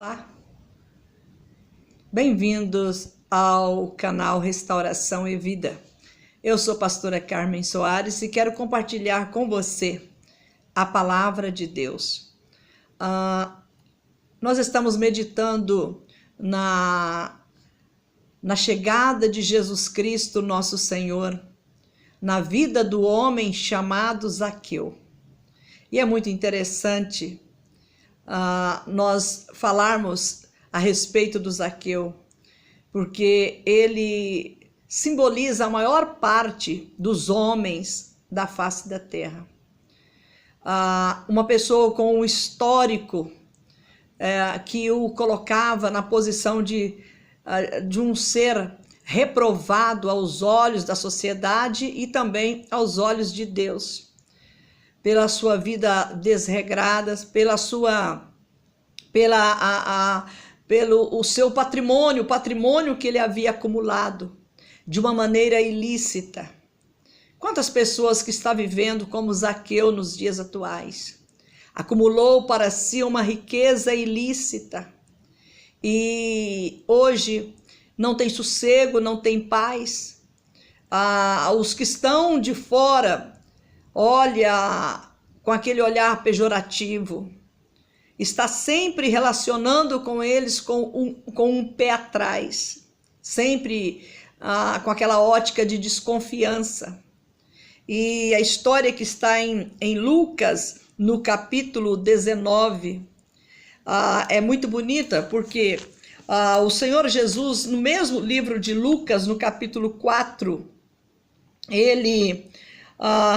Olá, bem-vindos ao canal Restauração e Vida. Eu sou a pastora Carmen Soares e quero compartilhar com você a palavra de Deus. Nós estamos meditando na chegada de Jesus Cristo, nosso Senhor, na vida do homem chamado Zaqueu. E é muito interessante nós falarmos a respeito do Zaqueu, porque ele simboliza a maior parte dos homens da face da terra. Uma pessoa com um histórico que o colocava na posição de um ser reprovado aos olhos da sociedade e também aos olhos de Deus, pela sua vida desregrada, pelo seu patrimônio, o patrimônio que ele havia acumulado de uma maneira ilícita. Quantas pessoas que estão vivendo como Zaqueu nos dias atuais? Acumulou para si uma riqueza ilícita e hoje não tem sossego, não tem paz. Os que estão de fora olha com aquele olhar pejorativo, está sempre relacionando com eles com um pé atrás, sempre com aquela ótica de desconfiança. E a história que está em Lucas, no capítulo 19, é muito bonita, porque o Senhor Jesus, no mesmo livro de Lucas, no capítulo 4, ele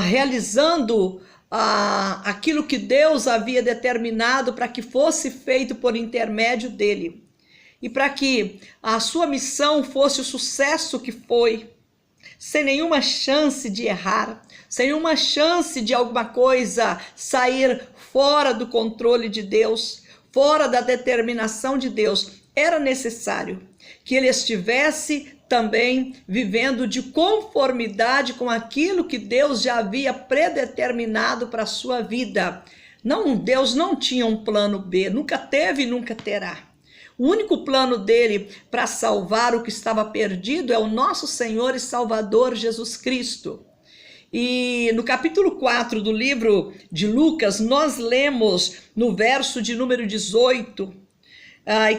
realizando aquilo que Deus havia determinado para que fosse feito por intermédio dele, e para que a sua missão fosse o sucesso que foi, sem nenhuma chance de errar, sem nenhuma chance de alguma coisa sair fora do controle de Deus, fora da determinação de Deus. Era necessário que ele estivesse também vivendo de conformidade com aquilo que Deus já havia predeterminado para a sua vida. Deus não tinha um plano B, nunca teve e nunca terá. O único plano dele para salvar o que estava perdido é o nosso Senhor e Salvador Jesus Cristo. E no capítulo 4 do livro de Lucas, nós lemos no verso de número 18,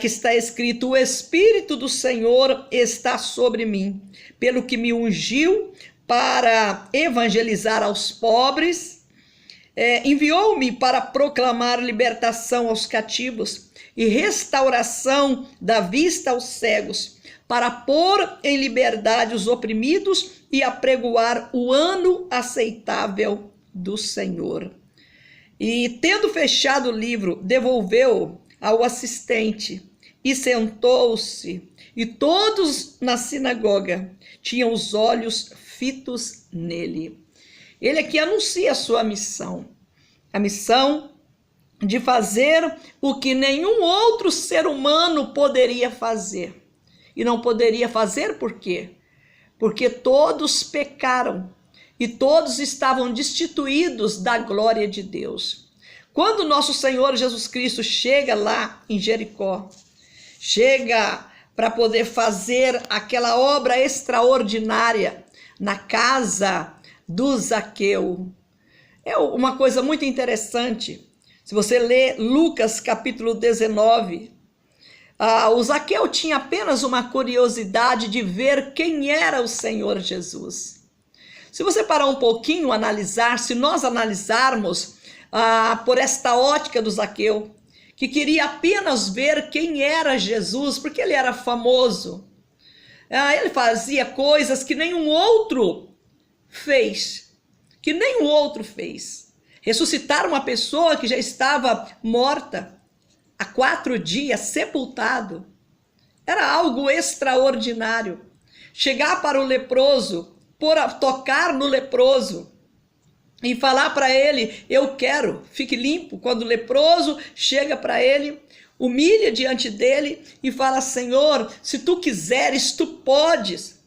que está escrito: o Espírito do Senhor está sobre mim, pelo que me ungiu para evangelizar aos pobres, enviou-me para proclamar libertação aos cativos e restauração da vista aos cegos, para pôr em liberdade os oprimidos e apregoar o ano aceitável do Senhor. E tendo fechado o livro, devolveu ao assistente e sentou-se, e todos na sinagoga tinham os olhos fitos nele. Ele aqui anuncia a sua missão, a missão de fazer o que nenhum outro ser humano poderia fazer. E não poderia fazer por quê? Porque todos pecaram e todos estavam destituídos da glória de Deus. Quando nosso Senhor Jesus Cristo chega lá em Jericó, chega para poder fazer aquela obra extraordinária na casa do Zaqueu. É uma coisa muito interessante. Se você ler Lucas capítulo 19, o Zaqueu tinha apenas uma curiosidade de ver quem era o Senhor Jesus. Se você parar um pouquinho, analisar, se nós analisarmos por esta ótica do Zaqueu, que queria apenas ver quem era Jesus, porque ele era famoso. Ele fazia coisas que nenhum outro fez, Ressuscitar uma pessoa que já estava morta há 4 dias, sepultado, era algo extraordinário. Chegar para o leproso, tocar no leproso, e falar para ele: eu quero, fique limpo. Quando o leproso chega para ele, humilha diante dele e fala: Senhor, se tu quiseres, tu podes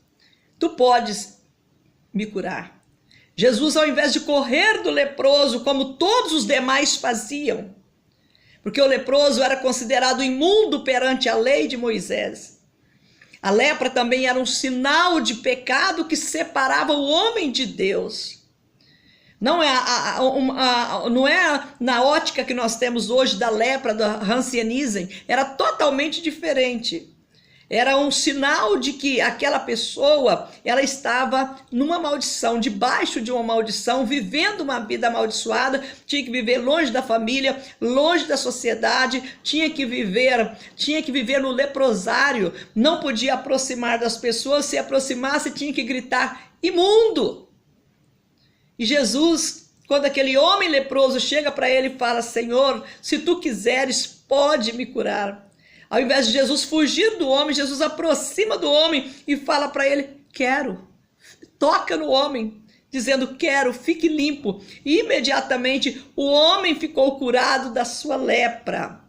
me curar. Jesus, ao invés de correr do leproso, como todos os demais faziam, porque o leproso era considerado imundo perante a lei de Moisés. A lepra também era um sinal de pecado que separava o homem de Deus. Não é na ótica que nós temos hoje da lepra, da Hanseníase, era totalmente diferente. Era um sinal de que aquela pessoa, ela estava numa maldição, debaixo de uma maldição, vivendo uma vida amaldiçoada, tinha que viver longe da família, longe da sociedade, tinha que viver no leprosário, não podia aproximar das pessoas, se aproximasse tinha que gritar imundo. E Jesus, quando aquele homem leproso chega para ele e fala: Senhor, se tu quiseres, pode me curar. Ao invés de Jesus fugir do homem, Jesus aproxima do homem e fala para ele: quero. Toca no homem, dizendo: quero, fique limpo. E imediatamente o homem ficou curado da sua lepra.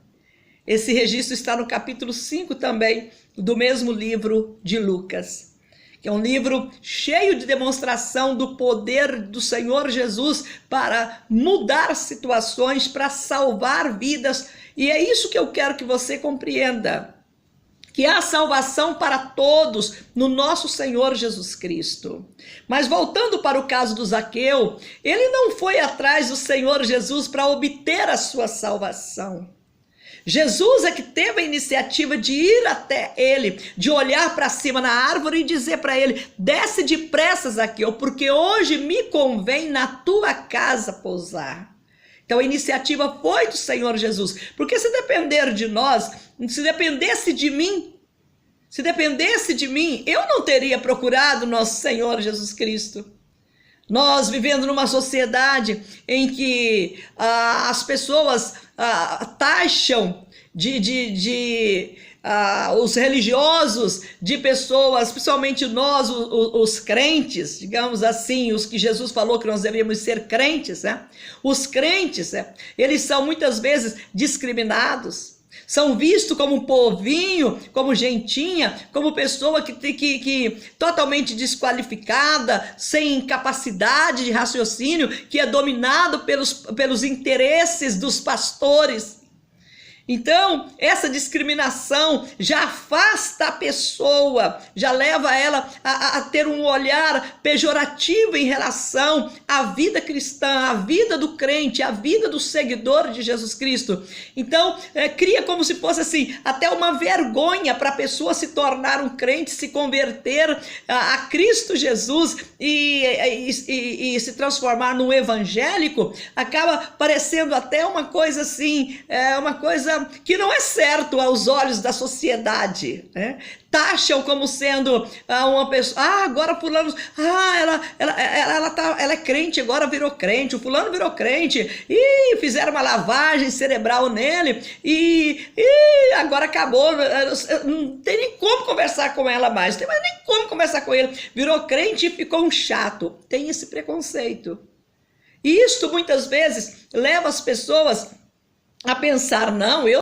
Esse registro está no capítulo 5 também, do mesmo livro de Lucas, que é um livro cheio de demonstração do poder do Senhor Jesus para mudar situações, para salvar vidas. E é isso que eu quero que você compreenda, que há salvação para todos no nosso Senhor Jesus Cristo. Mas voltando para o caso do Zaqueu, ele não foi atrás do Senhor Jesus para obter a sua salvação. Jesus é que teve a iniciativa de ir até ele, de olhar para cima na árvore e dizer para ele: desce depressa, Zaqueu, porque hoje me convém na tua casa pousar. Então a iniciativa foi do Senhor Jesus, porque se depender de nós, se dependesse de mim, eu não teria procurado nosso Senhor Jesus Cristo. Nós vivendo numa sociedade em que as pessoas taxam os religiosos de pessoas, principalmente nós, os crentes, digamos assim, os que Jesus falou que nós deveríamos ser crentes, né? Os crentes, eles são muitas vezes discriminados, são vistos como um povinho, como gentinha, como pessoa que totalmente desqualificada, sem capacidade de raciocínio, que é dominado pelos interesses dos pastores. Então, essa discriminação já afasta a pessoa, já leva ela a ter um olhar pejorativo em relação à vida cristã, à vida do crente, à vida do seguidor de Jesus Cristo. Então, cria como se fosse assim, até uma vergonha para a pessoa se tornar um crente, se converter a Cristo Jesus e se transformar num evangélico. Acaba parecendo até uma coisa assim, uma coisa que não é certo aos olhos da sociedade, né? Taxam como sendo uma pessoa: agora fulano, ela é crente, agora virou crente, o fulano virou crente, e fizeram uma lavagem cerebral nele, e agora acabou, não tem nem como conversar com ela mais, não tem mais nem como conversar com ele, virou crente e ficou um chato. Tem esse preconceito. E isto muitas vezes leva as pessoas a pensar: não, eu